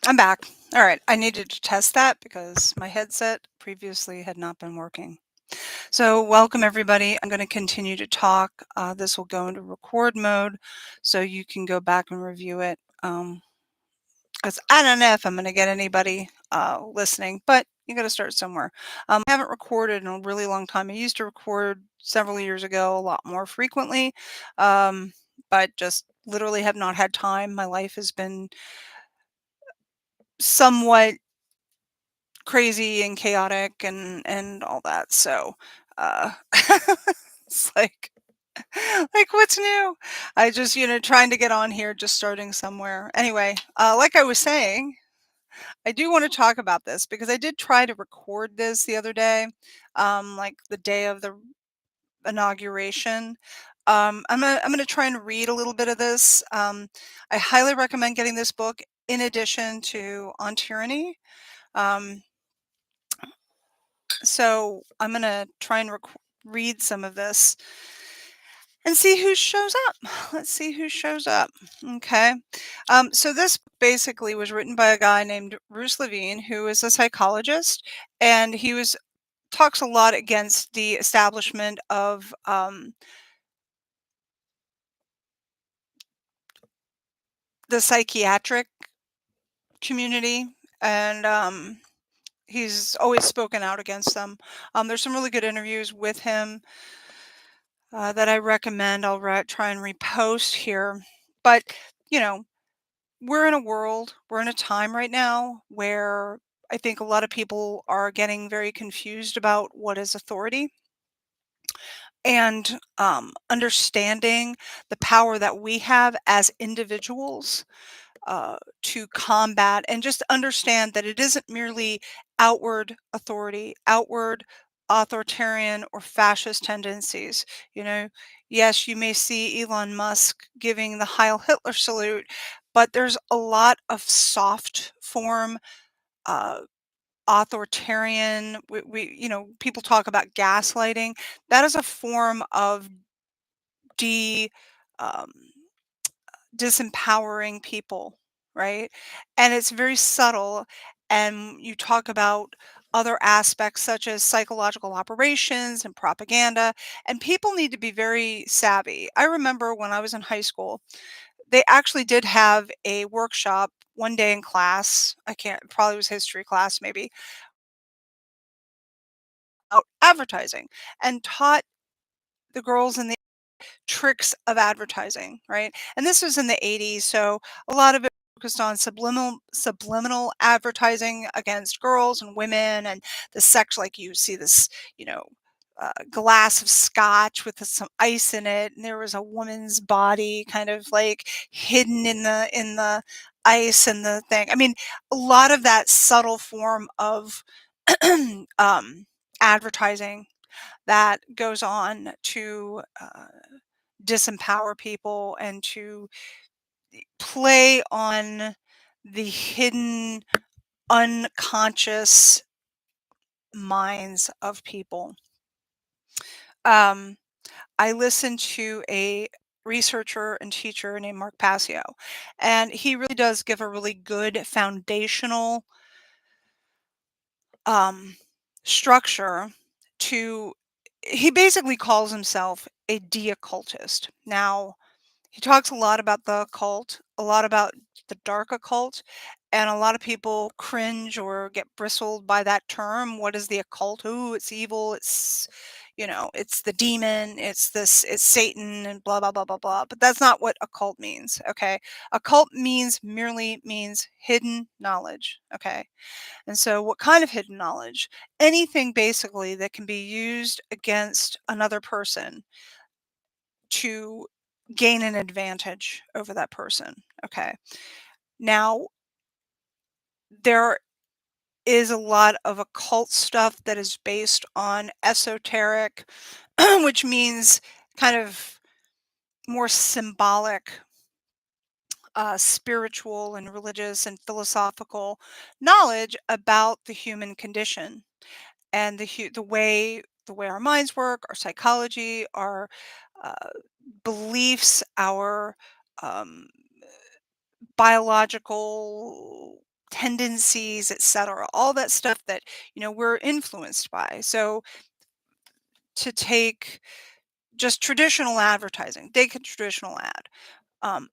I'm back. All right. I needed to test that because my headset previously had not been working. So, welcome everybody. I'm going to continue to talk. This will go into record mode so you can go back and review it. Because I don't know if I'm going to get anybody listening, but you got to start somewhere. I haven't recorded in a really long time. I used to record several years ago a lot more frequently, um, but just literally have not had time. My life has been somewhat crazy and chaotic and all that. So, it's like what's new? I just, trying to get on here, just starting somewhere. Anyway, like I was saying, I do want to talk about this because I did try to record this the other day, like the day of the inauguration. I'm gonna try and read a little bit of this. I highly recommend getting this book in addition to On Tyranny. Um, So I'm going to try and read some of this and see who shows up. Let's see who shows up. Okay. So this basically was written by a guy named Bruce Levine, who is a psychologist, and he was talks a lot against the establishment of the psychiatric community, and he's always spoken out against them. There's some really good interviews with him that I recommend. I'll try and repost here. But, you know, we're in a world, we're in a time right now where I think a lot of people are getting very confused about what is authority and understanding the power that we have as individuals to combat and just understand that it isn't merely outward authority, outward authoritarian or fascist tendencies. You know, yes, you may see Elon Musk giving the Heil Hitler salute, but there's a lot of soft form. Uh, Authoritarian people talk about gaslighting. That is a form of de um, disempowering people, right? And it's very subtle. And you talk about other aspects such as psychological operations and propaganda, and people need to be very savvy. I remember when I was in high school, they actually did have a workshop one day in class. I can't, probably was history class maybe, out advertising and taught the girls in the tricks of advertising, right? And this was in the 80s, so a lot of it focused on subliminal advertising against girls and women and the sex, like you see this, you know, glass of scotch with some ice in it, and there was a woman's body kind of like hidden in the ice and the thing. I mean, a lot of that subtle form of advertising that goes on to disempower people and to play on the hidden unconscious minds of people. Um, I listened to a researcher and teacher named Mark Passio, and he really does give a really good foundational um, structure to. He basically calls himself a de-occultist. Now, he talks a lot about the occult, a lot about the dark occult, and a lot of people cringe or get bristled by that term. What is the occult? Ooh, it's evil. It's the demon. It's Satan and blah, blah, blah, blah, blah. But that's not what occult means. Okay. Occult merely means hidden knowledge. Okay. And so, what kind of hidden knowledge? Anything basically that can be used against another person to gain an advantage over that person. Okay. Now, there is a lot of occult stuff that is based on esoteric, which means kind of more symbolic, spiritual and religious and philosophical knowledge about the human condition and the way our minds work, our psychology, our uh, beliefs, our um, biological tendencies, etc. All that stuff that, we're influenced by. So to take just traditional advertising, take a traditional ad.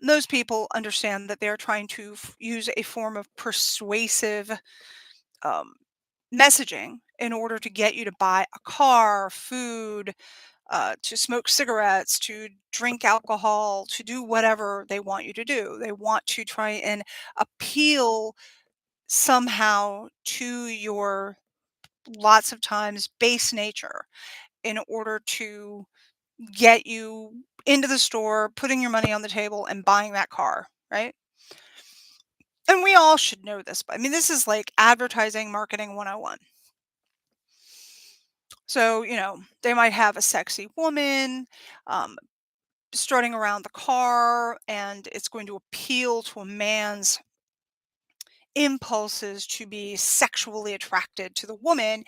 Most people understand that they're trying to use a form of persuasive um, messaging in order to get you to buy a car, food, to smoke cigarettes, to drink alcohol, to do whatever they want you to do. They want to try and appeal somehow to your lots of times base nature in order to get you into the store, putting your money on the table and buying that car, right? And we all should know this, but I mean, this is like advertising marketing 101. So, they might have a sexy woman um, strutting around the car, and it's going to appeal to a man's impulses to be sexually attracted to the woman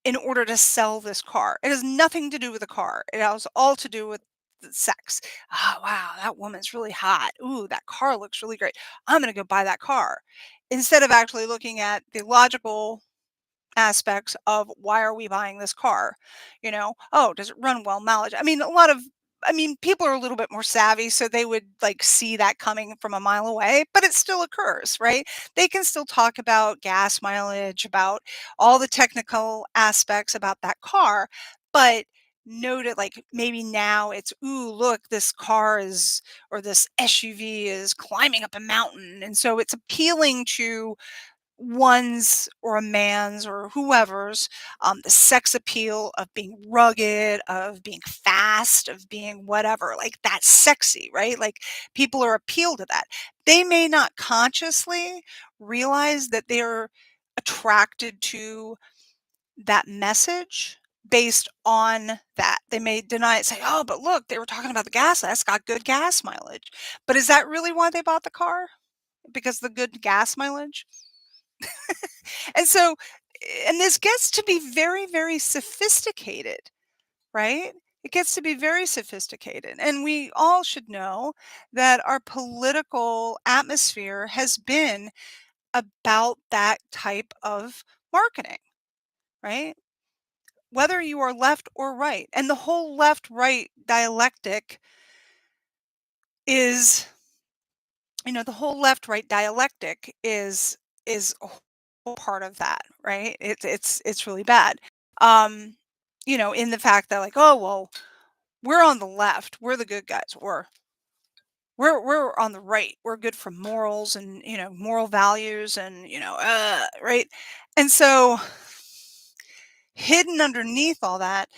in order to sell this car. It has nothing to do with the car. It has all to do with the sex. Oh, wow, that woman's really hot. Ooh, that car looks really great. I'm going to go buy that car. Instead of actually looking at the logical aspects of why are we buying this car? Oh, does it run well? Mileage. I mean, people are a little bit more savvy, so they would like see that coming from a mile away, but it still occurs, right? They can still talk about gas mileage, about all the technical aspects about that car, but note it like maybe now it's, ooh, look, this car is, or this SUV is climbing up a mountain. And so it's appealing to one's or a man's or whoever's the sex appeal of being rugged, of being fast, of being whatever, like that's sexy, right? Like people are appealed to that. They may not consciously realize that they're attracted to that message based on that. They may deny it, say, oh, but look, they were talking about the gas, that's got good gas mileage. But is that really why they bought the car? Because the good gas mileage? And so, and this gets to be very, very sophisticated, right? It gets to be very sophisticated. And we all should know that our political atmosphere has been about that type of marketing, right? Whether you are left or right. And the whole left right dialectic is, the whole left right dialectic is a whole part of that, right? It's really bad. Um, in the fact that like, oh well, we're on the left, we're the good guys, or we're on the right, we're good for morals and moral values and right. And so hidden underneath all that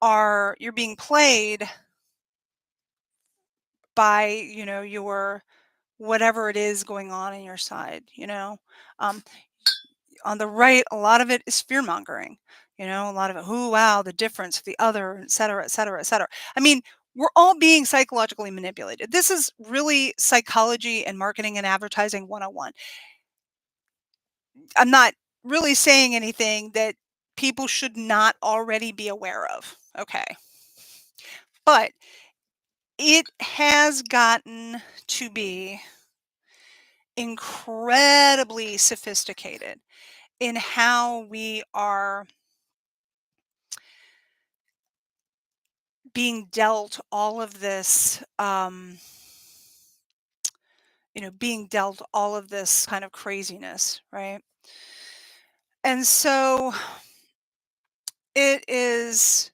are you're being played by your whatever it is going on in your side. um, on the right, a lot of it is fear mongering. A lot of it, oh wow, the difference, the other, et cetera, et cetera, et cetera. I mean, we're all being psychologically manipulated. This is really psychology and marketing and advertising 101. I'm not really saying anything that people should not already be aware of. Okay. But it has gotten to be incredibly sophisticated in how we are being dealt all of this, being dealt all of this kind of craziness, right? And so it is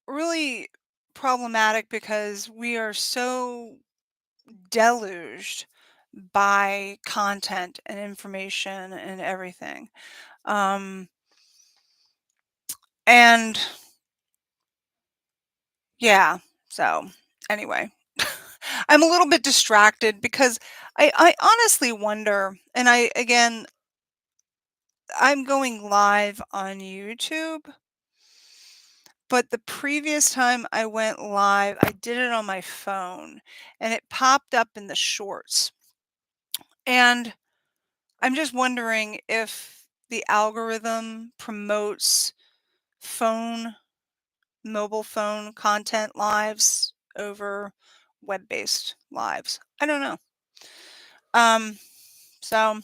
really problematic because we are so deluged by content and information and everything. Um, and yeah, so anyway, I'm a little bit distracted because I honestly wonder, and I'm going live on YouTube, but the previous time I went live, I did it on my phone and it popped up in the shorts. And I'm just wondering if the algorithm promotes phone, mobile phone content lives over web based lives. I don't know. Um, so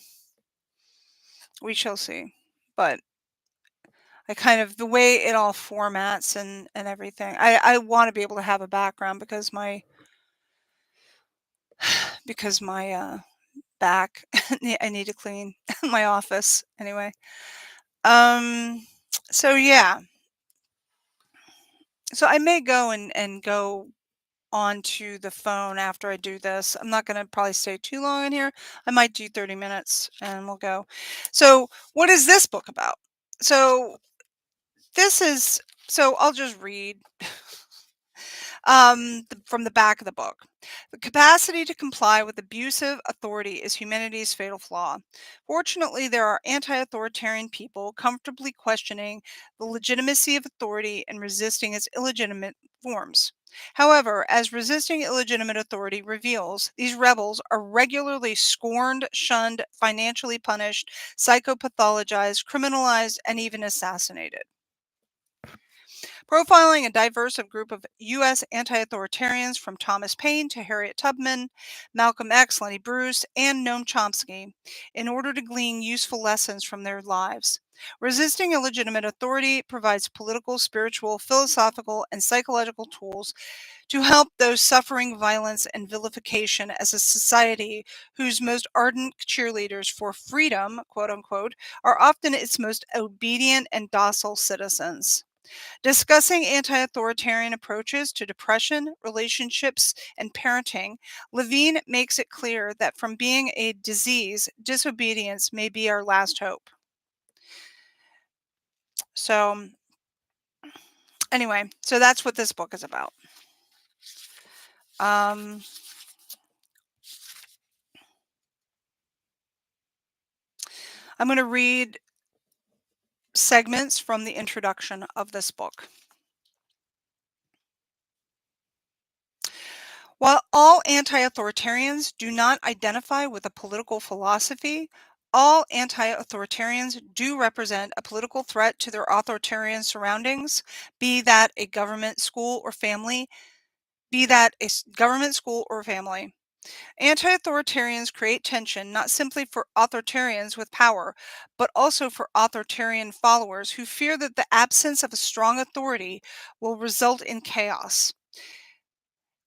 we shall see. But I kind of the way it all formats and everything. I want to be able to have a background because my back I need to clean my office anyway. Um, so yeah, so I may go and go onto the phone after I do this. I'm not going to probably stay too long in here. I might do 30 minutes and we'll go. So, what is this book about? So, this is so I'll just read from the back of the book. The capacity to comply with abusive authority is humanity's fatal flaw. Fortunately, there are anti authoritarian people comfortably questioning the legitimacy of authority and resisting its illegitimate forms. However, as resisting illegitimate authority reveals, these rebels are regularly scorned, shunned, financially punished, psychopathologized, criminalized, and even assassinated. Profiling a diverse group of U.S. anti authoritarians from Thomas Paine to Harriet Tubman, Malcolm X, Lenny Bruce, and Noam Chomsky in order to glean useful lessons from their lives. Resisting illegitimate authority provides political, spiritual, philosophical, and psychological tools to help those suffering violence and vilification as a society whose most ardent cheerleaders for freedom, quote unquote, are often its most obedient and docile citizens. Discussing anti authoritarian approaches to depression, relationships, and parenting, Levine makes it clear that from being a disease, disobedience may be our last hope. So, anyway, so that's what this book is about. Um, I'm going to read segments from the introduction of this book. While all anti authoritarians do not identify with a political philosophy, all anti authoritarians do represent a political threat to their authoritarian surroundings, be that a government, school, or family, be that a government, school, or family. Anti authoritarians create tension not simply for authoritarians with power, but also for authoritarian followers who fear that the absence of a strong authority will result in chaos.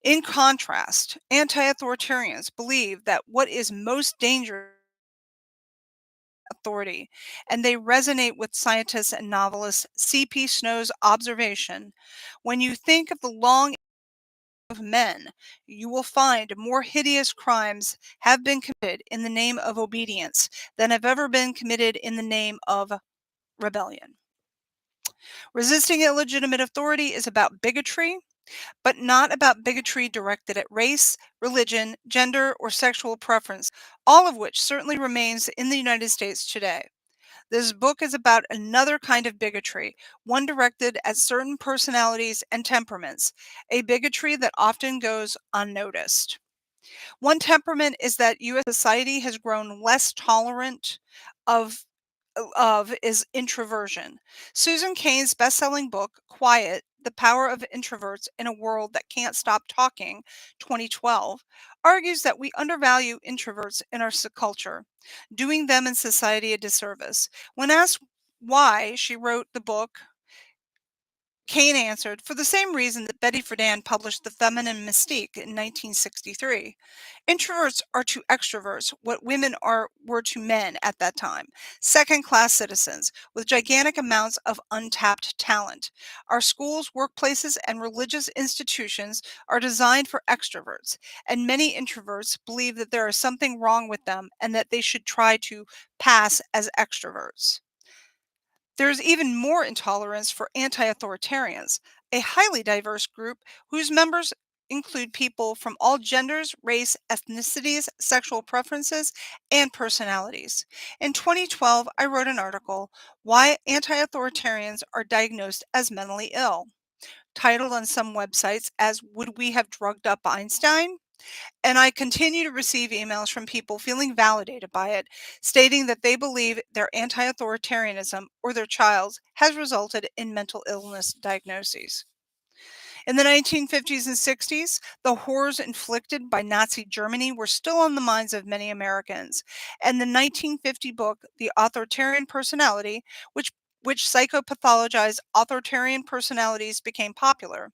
In contrast, anti authoritarians believe that what is most dangerous is authority, and they resonate with scientist and novelist C.P. Snow's observation: when you think of the long of men, you will find more hideous crimes have been committed in the name of obedience than have ever been committed in the name of rebellion. Resisting illegitimate authority is about bigotry, but not about bigotry directed at race, religion, gender, or sexual preference, all of which certainly remains in the United States today. This book is about another kind of bigotry, one directed at certain personalities and temperaments, a bigotry that often goes unnoticed. One temperament is that U.S. society has grown less tolerant of is introversion. Susan Cain's best-selling book, Quiet: The Power of Introverts in a World That Can't Stop Talking, 2012, argues that we undervalue introverts in our culture, doing them and society a disservice. When asked why she wrote the book, Cain answered, for the same reason that Betty Friedan published The Feminine Mystique in 1963. Introverts are to extroverts what women were to men at that time, second-class citizens with gigantic amounts of untapped talent. Our schools, workplaces, and religious institutions are designed for extroverts, and many introverts believe that there is something wrong with them and that they should try to pass as extroverts. There's even more intolerance for anti authoritarians, a highly diverse group whose members include people from all genders, race, ethnicities, sexual preferences, and personalities. In 2012, I wrote an article, Why Anti Authoritarians Are Diagnosed as Mentally Ill, titled on some websites as Would We Have Drugged Up Einstein? And I continue to receive emails from people feeling validated by it, stating that they believe their anti authoritarianism or their child's has resulted in mental illness diagnoses. In the 1950s and 60s, the horrors inflicted by Nazi Germany were still on the minds of many Americans. And the 1950 book, The Authoritarian Personality, which psychopathologized authoritarian personalities, became popular.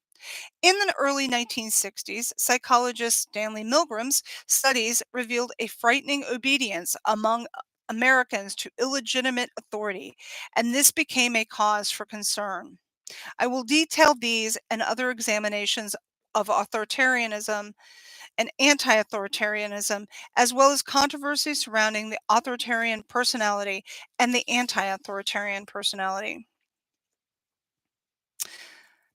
In the early 1960s, psychologist Stanley Milgram's studies revealed a frightening obedience among Americans to illegitimate authority, and this became a cause for concern. I will detail these and other examinations of authoritarianism and anti authoritarianism, as well as controversy surrounding the authoritarian personality and the anti authoritarian personality.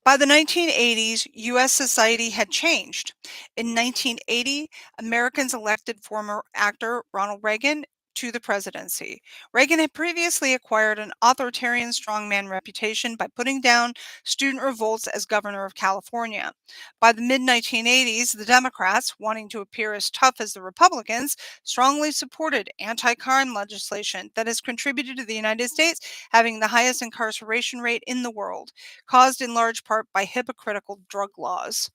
By the 1980s, U.S. society had changed. In 1980, Americans elected former actor Ronald Reagan to the presidency. Reagan had previously acquired an authoritarian strongman reputation by putting down student revolts as governor of California. By the mid 1980s, the Democrats, wanting to appear as tough as the Republicans, strongly supported anti crime legislation that has contributed to the United States having the highest incarceration rate in the world, caused in large part by hypocritical drug laws.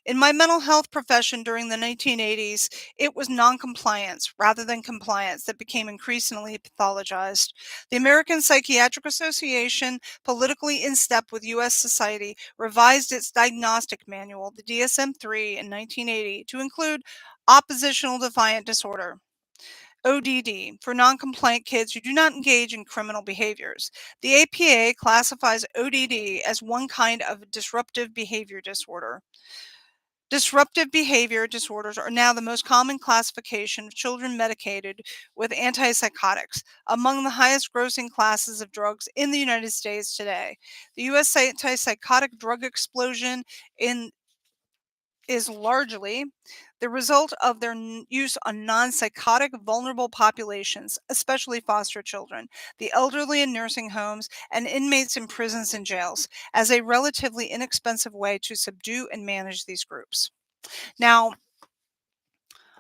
In my mental health profession during the 1980s, it was noncompliance rather than compliance that became increasingly pathologized. The American Psychiatric Association, politically in step with U.S. society, revised its diagnostic manual, the DSM 3, in 1980 to include oppositional defiant disorder. ODD, for non-compliant kids who do not engage in criminal behaviors. The APA classifies ODD as one kind of disruptive behavior disorder. Disruptive behavior disorders are now the most common classification of children medicated with antipsychotics, among the highest grossing classes of drugs in the United States today. The U.S. antipsychotic drug explosion in is largely the result of their use on non psychotic vulnerable populations, especially foster children, the elderly in nursing homes, and inmates in prisons and jails, as a relatively inexpensive way to subdue and manage these groups. Now,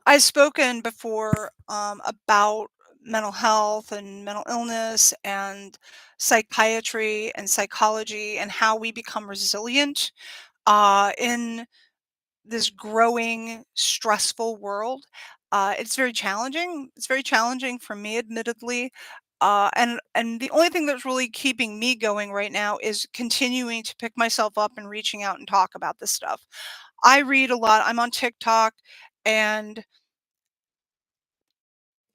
I've spoken before about mental health and mental illness and psychiatry and psychology and how we become resilient in this growing, stressful world. It's very challenging. It's very challenging for me, admittedly. And the only thing that's really keeping me going right now is continuing to pick myself up and reaching out and talk about this stuff. I read a lot. I'm on TikTok, and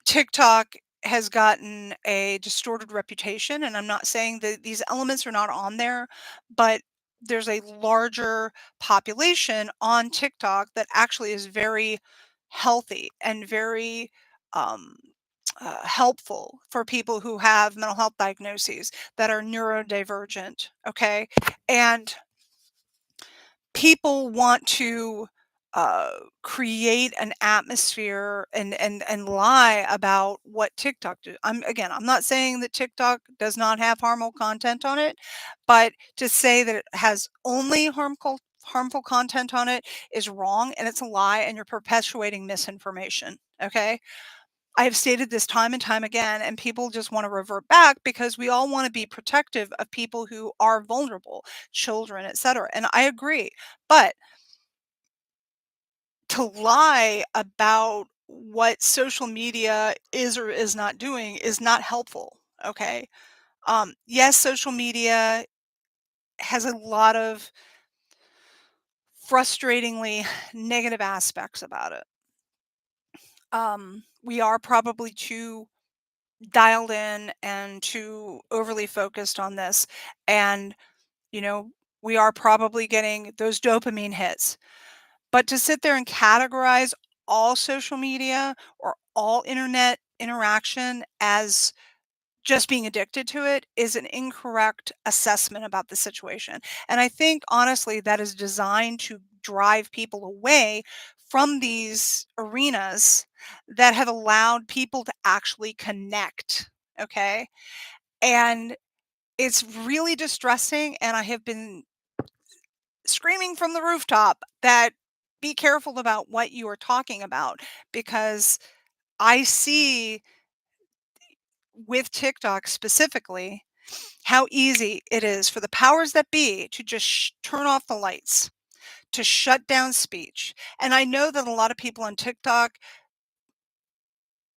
TikTok has gotten a distorted reputation, and I'm not saying that these elements are not on there, but there's a larger population on TikTok that actually is very healthy and very um, helpful for people who have mental health diagnoses that are neurodivergent. Okay. And people want to uh, create an atmosphere and lie about what TikTok do. I'm not saying that TikTok does not have harmful content on it, but to say that it has only harmful content on it is wrong, and it's a lie, and you're perpetuating misinformation. Okay. I have stated this time and time again, and people just want to revert back because we all want to be protective of people who are vulnerable, children, etc. And I agree. But to lie about what social media is or is not doing is not helpful. Okay. Yes, social media has a lot of frustratingly negative aspects about it. We are probably too dialed in and too overly focused on this. And, you know, we are probably getting those dopamine hits. But to sit there and categorize all social media or all internet interaction as just being addicted to it is an incorrect assessment about the situation. And I think honestly that is designed to drive people away from these arenas that have allowed people to actually connect. Okay. And it's really distressing. And I have been screaming from the rooftop that be careful about what you are talking about because I see with TikTok specifically how easy it is for the powers that be to just turn off the lights, to shut down speech. And I know that a lot of people on TikTok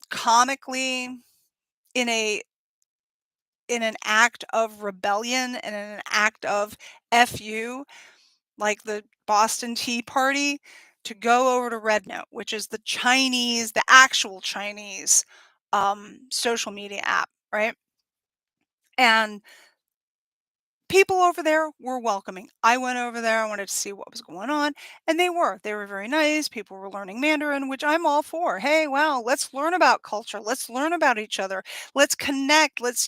comically, in a in an act of rebellion and in an act of "F like the Boston Tea Party, to go over to Red Note, which is the actual Chinese, social media app, right? And people over there were welcoming. I went over there, I wanted to see what was going on, and they were. They were very nice. People were learning Mandarin, which I'm all for. Hey, wow, let's learn about culture. Let's learn about each other. Let's connect. Let's,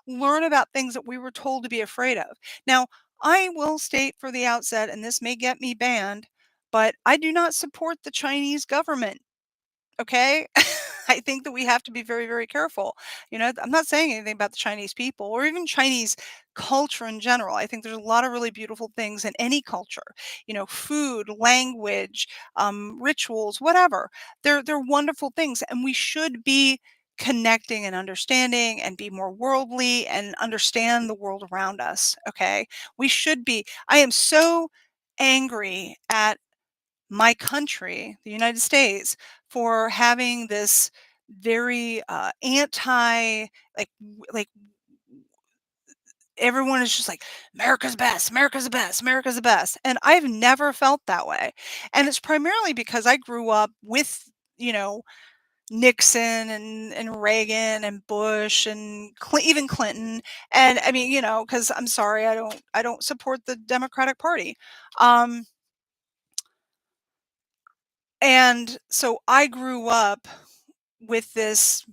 learn about things that we were told to be afraid of. Now, I will state for the outset, and this may get me banned, but I do not support the Chinese government. Okay? I think that we have to be very, very careful. I'm not saying anything about the Chinese people or even Chinese culture in general. I think there's a lot of really beautiful things in any culture. Food, language, rituals, whatever. They're wonderful things, and we should be connecting and understanding and be more worldly and understand the world around us. Okay, we should be. I am so angry at my country, the United States, for having this very anti, like everyone is just like America's best, America's the best, America's the best, and I've never felt that way, and it's primarily because I grew up with you know Nixon and Reagan and Bush and even Clinton, and I mean because I'm sorry I don't support the Democratic Party. Um, And so I grew up with this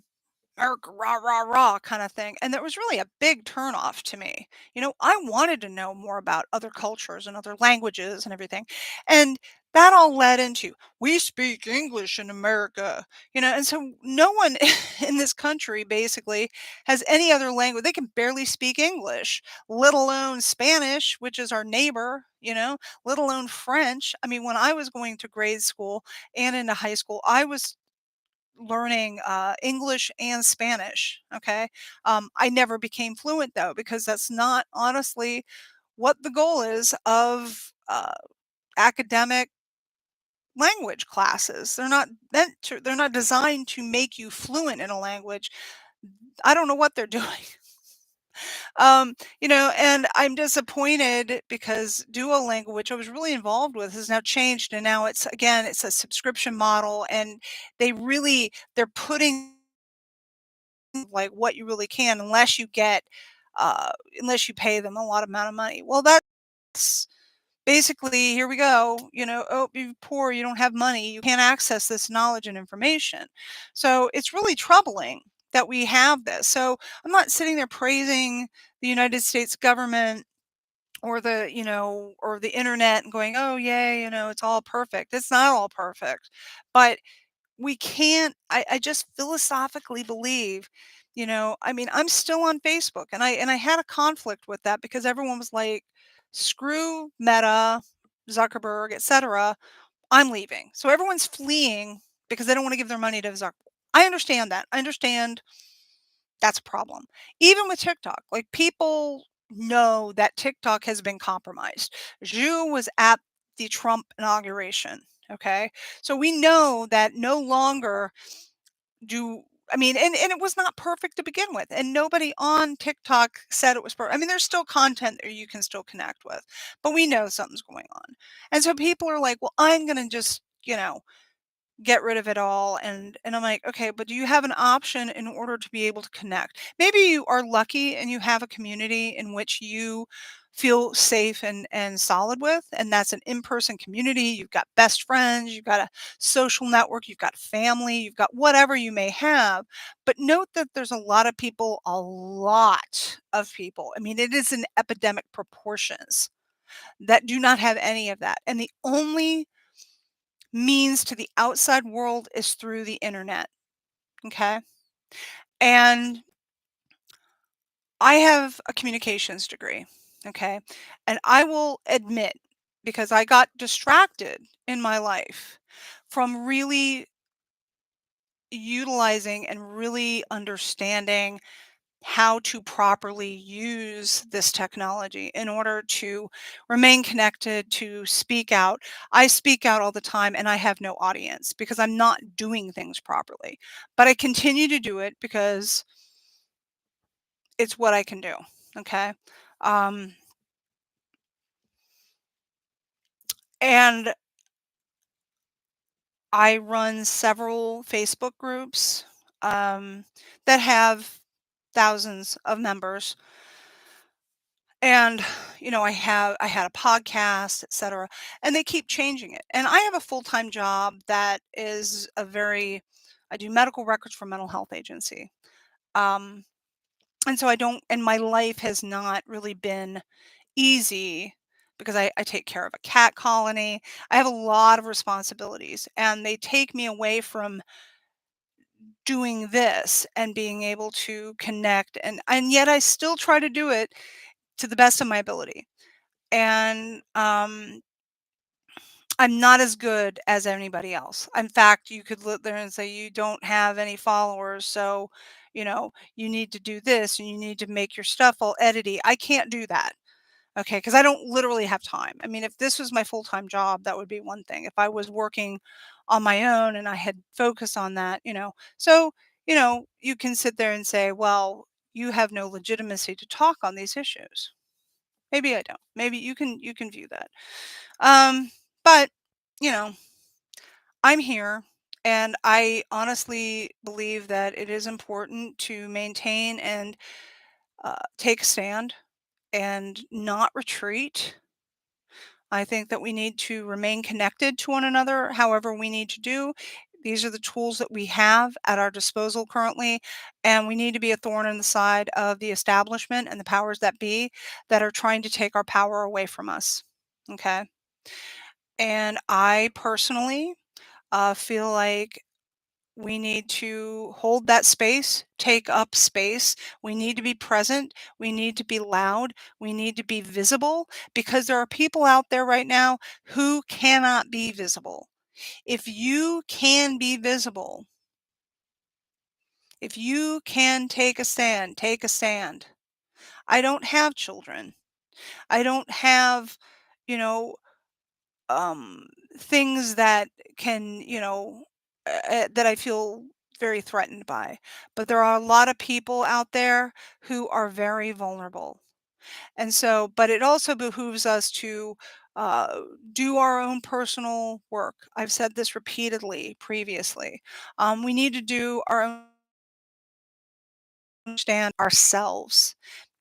America rah rah rah kind of thing, and that was really a big turnoff to me. I wanted to know more about other cultures and other languages and everything, and that all led into we speak English in America, and so no one in this country basically has any other language. They can barely speak English, let alone Spanish, which is our neighbor. Let alone French. I mean, when I was going to grade school and into high school, I was learning English and Spanish. Okay. I never became fluent though, because that's not honestly what the goal is of academic language classes. They're not designed to make you fluent in a language. I don't know what they're doing. And I'm disappointed because Duolingo, which I was really involved with, has now changed, and now it's a subscription model, and they're putting like what you really can uh, unless you pay them a lot amount of money. Well, that's basically here we go. Oh, you're poor, you don't have money, you can't access this knowledge and information. So it's really troubling that we have this. So I'm not sitting there praising the United States government or the internet and going, oh yeah, it's all perfect. It's not all perfect, but we can't I just philosophically believe, I mean, I'm still on Facebook, and I had a conflict with that because everyone was like, "Screw Meta, Zuckerberg, etc. I'm leaving." So everyone's fleeing because they don't want to give their money to Zuckerberg. I understand that. I understand that's a problem. Even with TikTok, like people know that TikTok has been compromised. Zhu was at the Trump inauguration. Okay. So we know that no longer do I mean, and it was not perfect to begin with. And nobody on TikTok said it was perfect. I mean, there's still content there you can still connect with, but we know something's going on. And so people are like, well, I'm gonna just, get rid of it all, and I'm like, "Okay, but do you have an option in order to be able to connect?" Maybe you are lucky and you have a community in which you feel safe and solid with, and that's an in-person community. You've got best friends, you've got a social network, you've got family, you've got whatever you may have, but note that there's a lot of people. I mean, it is in epidemic proportions that do not have any of that, and the only means to the outside world is through the internet, okay? And I have a communications degree, okay? And I will admit, because I got distracted in my life from really utilizing and really understanding how to properly use this technology in order to remain connected, to speak out. I speak out all the time and I have no audience because I'm not doing things properly. But I continue to do it because it's what I can do. Okay. Um, and I run several Facebook groups that have thousands of members. And I had a podcast, etc. And they keep changing it. And I have a full-time job that is a very I do medical records for a mental health agency. Um, and so I don't and my life has not really been easy because I take care of a cat colony. I have a lot of responsibilities and they take me away from doing this and being able to connect and yet I still try to do it to the best of my ability. And I'm not as good as anybody else. In fact, you could look there and say you don't have any followers, so you need to do this and you need to make your stuff all edity. I can't do that. Okay, because I don't literally have time. I mean, if this was my full-time job, that would be one thing. If I was working on my own and I had focused on that. So, you can sit there and say, well, you have no legitimacy to talk on these issues. Maybe I don't. Maybe you can view that. But, you know, I'm here and I honestly believe that it is important to maintain and take a stand and not retreat. I think that we need to remain connected to one another, however, we need to do. These are the tools that we have at our disposal currently, and we need to be a thorn in the side of the establishment and the powers that be that are trying to take our power away from us. Okay. And I personally feel like we need to hold that space, take up space. We need to be present. We need to be loud. We need to be visible because there are people out there right now who cannot be visible. If you can be visible, if you can take a stand, take a stand. I don't have children. I don't have, you know, um, things that can, that I feel very threatened by. But there are a lot of people out there who are very vulnerable. And so, but it also behooves us to uh, do our own personal work. I've said this repeatedly previously. We need to do our own understand ourselves,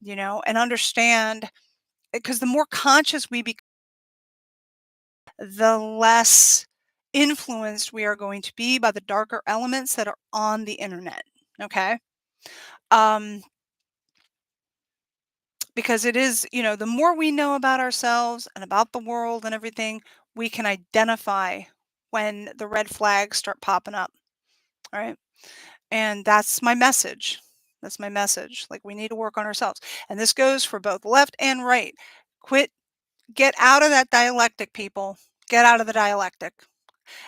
and understand because the more conscious we become, the less influenced we are going to be by the darker elements that are on the internet. Okay. Um, because it is, the more we know about ourselves and about the world and everything, we can identify when the red flags start popping up. All right. And that's my message. That's my message. Like, we need to work on ourselves. And this goes for both left and right. Quit, get out of that dialectic, people. Get out of the dialectic.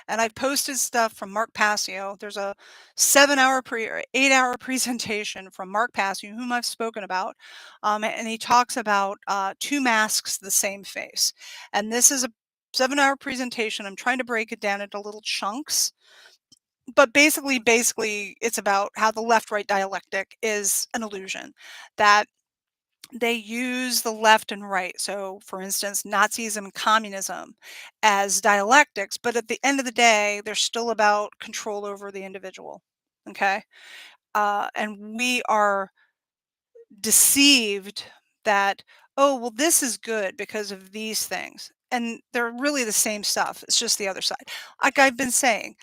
And I've posted stuff from Mark Passio. There's a 7-hour or 8-hour presentation from Mark Passio, whom I've spoken about, and he talks about two masks, the same face. And this is a 7-hour presentation. I'm trying to break it down into little chunks, but basically, it's about how the left-right dialectic is an illusion that they use the left and right. So, for instance, Nazism and communism as dialectics, but at the end of the day, they're still about control over the individual. Okay. And we are deceived that, oh, well, this is good because of these things. And they're really the same stuff. It's just the other side. Like I've been saying,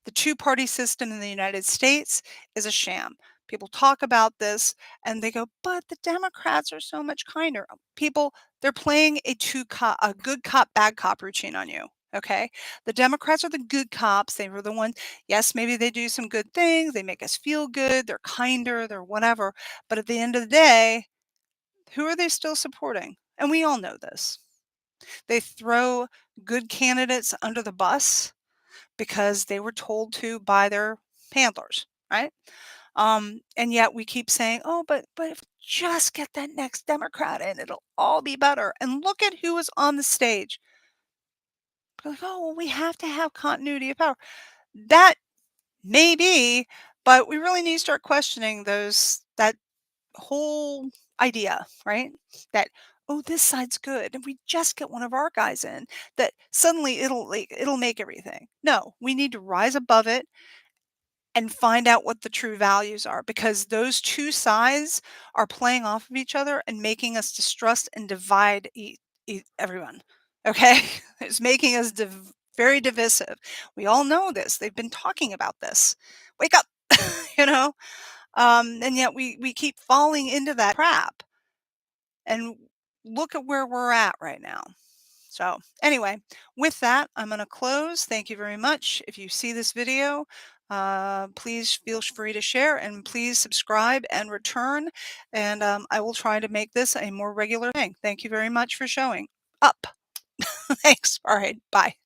the two-party system in the United States is a sham. People talk about this and they go, but the Democrats are so much kinder. People, they're playing a good cop, bad cop routine on you. Okay. The Democrats are the good cops. They were the ones, yes, maybe they do some good things. They make us feel good. They're kinder. They're whatever. But at the end of the day, who are they still supporting? And we all know this. They throw good candidates under the bus because they were told to by their handlers, right? And yet we keep saying, "Oh, but if we just get that next Democrat in, it'll all be better." And look at who was on the stage. We're like, "Oh, well, we have to have continuity of power." That may be, but we really need to start questioning that whole idea, right? That, "Oh, this side's good. If we just get one of our guys in, that suddenly it'll make everything." No, we need to rise above it and find out what the true values are, because those two sides are playing off of each other and making us distrust and divide everyone. Okay. It's making us very divisive. We all know this. They've been talking about this. Wake up. you know and yet we keep falling into that trap, and look at where we're at right now. So, anyway, with that, I'm going to close. Thank you very much. If you see this video, please feel free to share, and please subscribe and return. And I will try to make this a more regular thing. Thank you very much for showing up. Thanks. All right. Bye.